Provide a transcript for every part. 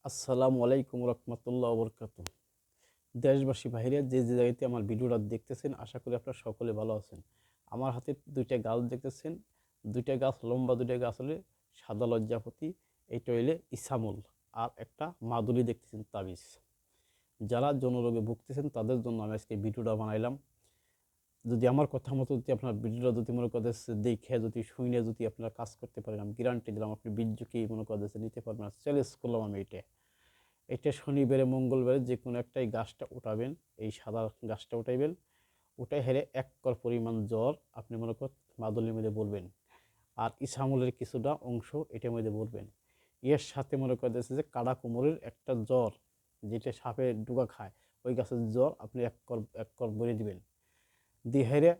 আসসালামু আলাইকুম রহমতুল্লাহ বরকাত। দেশবাসী বাইরে যে যে জায়গাতে আমার ভিডিওটা দেখতেছেন, আশা করি আপনারা সকলে ভালো আছেন। আমার হাতে দুইটা গাছ দেখতেছেন, দুইটা গাছ লম্বা, দুইটা গাছ হলে সাদা লজ্জাপতি, এইটা হইলে ইসামুল, আর একটা মাদুলি দেখতেছেন তাবিজ। যারা যৌনরোগে ভুগতেছেন তাদের জন্য আমি আজকে ভিডিওটা বানাইলাম। যদি আমার কথা মতো যদি আপনার ভিডিওটা যদি মনে করতেছে দেখে যদি শুনে যদি আপনারা কাজ করতে পারেন, আমি গ্যারান্টি দিলাম আপনি বীর্যকেই মনে করতেছে নিতে পারবেন। আর চ্যালেঞ্জ করলাম আমি এটা শনিবারে মঙ্গলবারে যে কোনো একটাই গাছটা উঠাবেন, এই সাদা গাছটা উঠাইবেন, উঠাই হেরে এক কর পরিমাণ জ্বর আপনি মনে কর মাদুলির মধ্যে বলবেন, আর ইসামুলের কিছুটা অংশ এটার মধ্যে বলবেন। এর সাথে মনে করতেছে যে কাড়া কোমরের একটা জ্বর, যেটা সাপে ডুকা খায়, ওই গাছের জ্বর আপনি এক কর বলে দিবেন। দিয়ে হেরে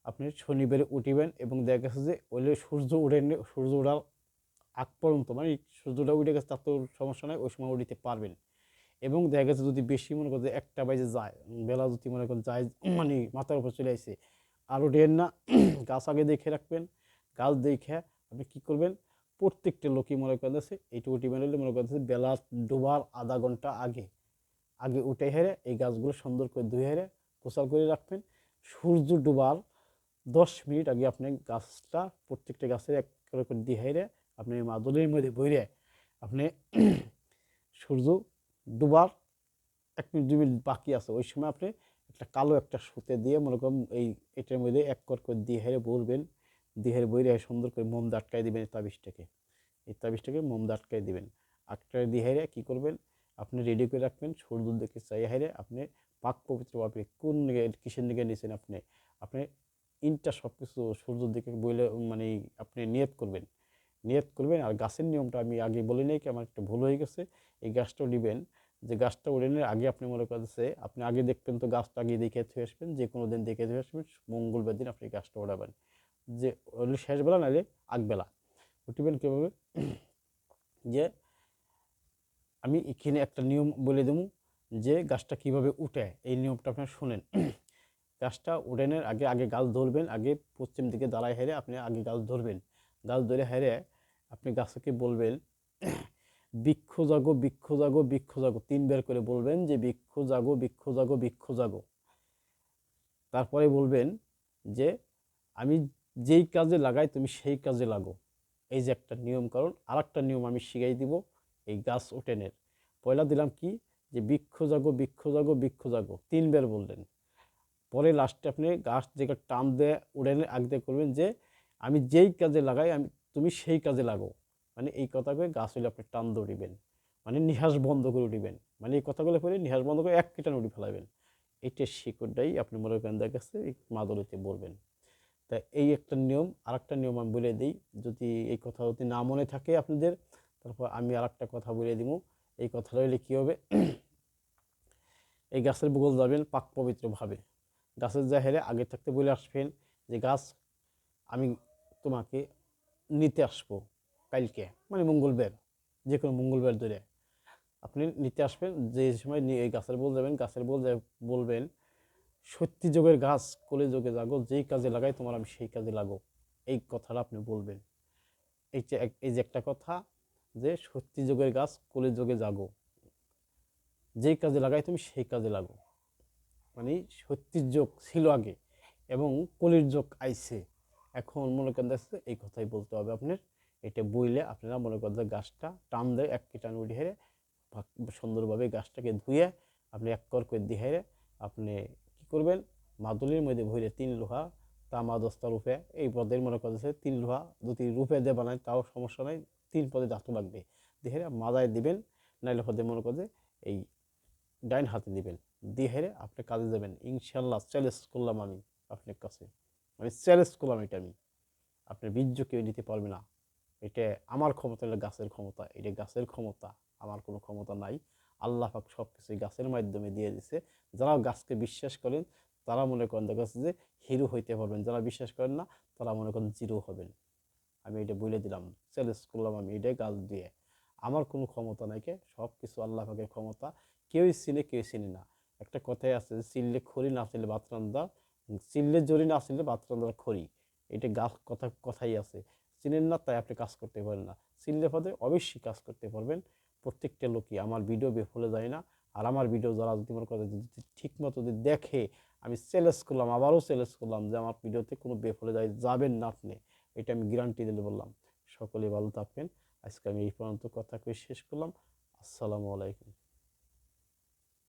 আপনি শনিবারে উঠিবেন এবং দেখা গেছে যে ওইলে সূর্য উঠেনি, সূর্য ওঠার আগ পর্যন্ত মানে সূর্যটা উঠে গেছে তার তো সমস্যা নাই, ওই সময় উঠিতে পারবেন। এবং দেখা গেছে যদি বেশি মনে করছে একটা বাজে যায়, বেলা যদি মনে করেন যায় মানে মাথার উপর চলে আসে, আরও ডের না, গাছ আগে দেখে রাখবেন। গাছ দেখে আপনি কী করবেন, প্রত্যেকটা লোকই মনে করতেছে এইটুকু টিমেন হলে মনে করতেছে বেলা ডোবার আধা ঘন্টা আগে আগে উঠে হেরে এই গাছগুলো সুন্দর করে ধুয়ে হেরে গোছাল করে রাখবেন। সূর্য ডোবার 10 মিনিট আগে আপনি গাছটা প্রত্যেকটা গাছের এক করে করে দিয়ে হেরে আপনি মাদুলির মধ্যে বইরে আপনি সূর্য ডুবার 1 মিনিট 2 মিনিট বাকি আছে, ওই সময় আপনি একটা কালো একটা সুতে দিয়ে মনে করেন এটার মধ্যে এক কর করে দিয়ে হেরে বলবেন, দিয়ে হেরে বইরে সুন্দর করে মোম দিয়ে আটকাই দিবেন এই তাবিজটাকে মোম দিয়ে আটকাই দিবেন। আটকাই দিয়ে হেরে কী করবেন, আপনি রেডি করে রাখবেন। সূর্য দেখে চাই হেরে আপনি পাক পবিত্রভাবে কোন দিকে কিসের দিকে নিয়েছেন আপনি আপনি ইনটা সব কিছু সূর্য দিকে বইলে মানে আপনি নিয়ত করবেন। আর গাছের নিয়মটা আমি আগে বলি নাই কি, আমার একটা ভুল হয়ে গেছে। এই গাছটাও নেবেন, যে গাছটা ওড়ানোর আগে আপনি মনে করছে আপনি আগে দেখবেন তো গাছটা আগে দেখে থুয়ে আসবেন, যে কোনো দিন দেখে থুয়ে আসবেন, মঙ্গলবার দিন আপনি গাছটা ওড়াবেন। যে ওগুলো শেষবেলা নাহলে আগবেলা উঠবেন কীভাবে, যে আমি এখানে একটা নিয়ম বলে দেবো যে গাছটা কিভাবে উঠে, এই নিয়মটা আপনারা শুনেন। গাছটা উঠানোর আগে আগে গাছ ধরবেন, আগে পশ্চিম দিকে দাঁড়ায় হেরে আপনি আগে গাছ ধরবেন। গাছ ধরে হেরে আপনি গাছকে বলবেন বৃক্ষ জাগো বৃক্ষ জাগো বৃক্ষ জাগো, 3 বার করে বলবেন যে বৃক্ষ জাগো বৃক্ষ জাগো বৃক্ষ জাগো। তারপরে বলবেন যে আমি যেই কাজে লাগাই তুমি সেই কাজে লাগো। এই যে একটা নিয়ম, কারণ আর একটা নিয়ম আমি শিখাই দিব এই গাছ ওঠেনের। পয়লা দিলাম কি, যে বৃক্ষ জাগো বৃক্ষ জাগো বৃক্ষ জাগো 3 বার বললেন। পরে লাস্টে আপনি গাছ যেটা টান দিয়ে উড়ানের আগ দিয়ে করবেন যে আমি যেই কাজে লাগাই আমি তুমি সেই কাজে লাগো। মানে এই কথা কয়ে গাছ হইলে আপনি টান দিয়ে উঠিবেন, মানে নিঃশ্বাস বন্ধ করে উঠিবেন, মানে এই কথাগুলো করে নিঃশ্বাস বন্ধ করে এক কেটান উঠে ফেলাবেন। এইটার শিকড়টাই আপনি মনে করেন দেখা গেছে এই মাদুলিতে বলবেন। তা এই একটা নিয়ম। আর একটা নিয়ম আমি বলে দিই, যদি এই কথা যদি না মনে থাকে আপনাদের, তারপর আমি আর একটা কথা বলে দিব। এই কথাটা হইলে কী হবে, এই গাছের বগল যাবেন পাক পবিত্রভাবে, গাছের জাহেরে আগে থাকতে বলে আসবেন যে গাছ আমি তোমাকে নিতে আসবো কালকে, মানে মঙ্গলবার, যে কোনো মঙ্গলবার ধরে আপনি নিতে আসবেন। যে সময় নিয়ে এই গাছের বল যাবেন, গাছের বল বলবেন সত্যি যোগের গাছ কলে যোগে জাগো, যেই কাজে লাগাই তোমার আমি সেই কাজে লাগো। এই কথাটা আপনি বলবেন। এই যে একটা কথা, যে সত্যি যোগের গাছ কলে যোগে জাগো, যেই কাজে লাগাই তুমি সেই কাজে লাগো। মানে সত্যির যোগ ছিল আগে এবং কলির যোগ আইছে, এখন মনে করেন দেখছে এই কথাই বলতে হবে আপনার। এটা বইলে আপনারা মনে করেন যে গাছটা টান দেয় এক টান উঠে হেরে সুন্দরভাবে গাছটাকে ধুয়ে আপনি এক কর করে দিয়ে হেরে আপনি কী করবেন, মাদুলির মধ্যে ভরে 3 লোহা তামা দস্তা রূপে, এই পদের মনে করতেছে 3 লোহা যদি রূপে দিয়ে বানায় তাও সমস্যা নাই, 3 পদে ধাতু লাগবে। দিয়ে হেরে মাজায় দিবেন, নাইলে পদে মনে করে এই ডাইন হাতে দিবেন। দিয়ে হেরে আপনি কাজে যাবেন ইনশাল্লাহ। চ্যালেঞ্জ করলাম আমি আপনার কাছে, আমি চ্যালেঞ্জ করলাম এটা আমি, আপনার বীর্য কেউ নিতে পারবে না। এটা আমার ক্ষমতা, এটা গাছের ক্ষমতা, এটা গাছের ক্ষমতা, আমার কোনো ক্ষমতা নাই। আল্লাহ পাক সব কিছুই গাছের মাধ্যমে দিয়ে দিছে। যারা গাছকে বিশ্বাস করেন তারা মনে করেন দেখা যাচ্ছে যে হিরো হইতে পারবেন, যারা বিশ্বাস করেন না তারা মনে করেন জিরো হবেন। আমি এটা বলে দিলাম, চ্যালেঞ্জ করলাম আমি এটাই গাছ দিয়ে। আমার কোনো ক্ষমতা নাই, কে সব কিছু আল্লাহ পাকের ক্ষমতা। কেউই চিনে কেউ চিনি না। একটা কথাই আছে যে চিনলে খড়ি, না চিনলে ভাত রান্দা, চিনলে জরি, না চিনলে ভাত রান্দার খড়ি। এটা গাছ কথাই আছে। চিনেন না তাই আপনি কাজ করতে পারেন না, চিনলে পদে অবশ্যই কাজ করতে পারবেন। প্রত্যেকটা লোকই আমার ভিডিও বেফলে যায় না। আর আমার ভিডিও যারা যদি মনে করে যদি ঠিক মতো যদি দেখে, আমি চ্যালেঞ্জ করলাম, আবারও চ্যালেঞ্জ করলাম যে আমার ভিডিওতে কোনো বেফলে যাবেন না আপনি, এটা আমি গ্যারান্টি দিলে বললাম। সকলে ভালো থাকবেন। আজকে আমি এই পর্যন্ত কথা কয়ে শেষ করলাম। আসসালামু আলাইকুম।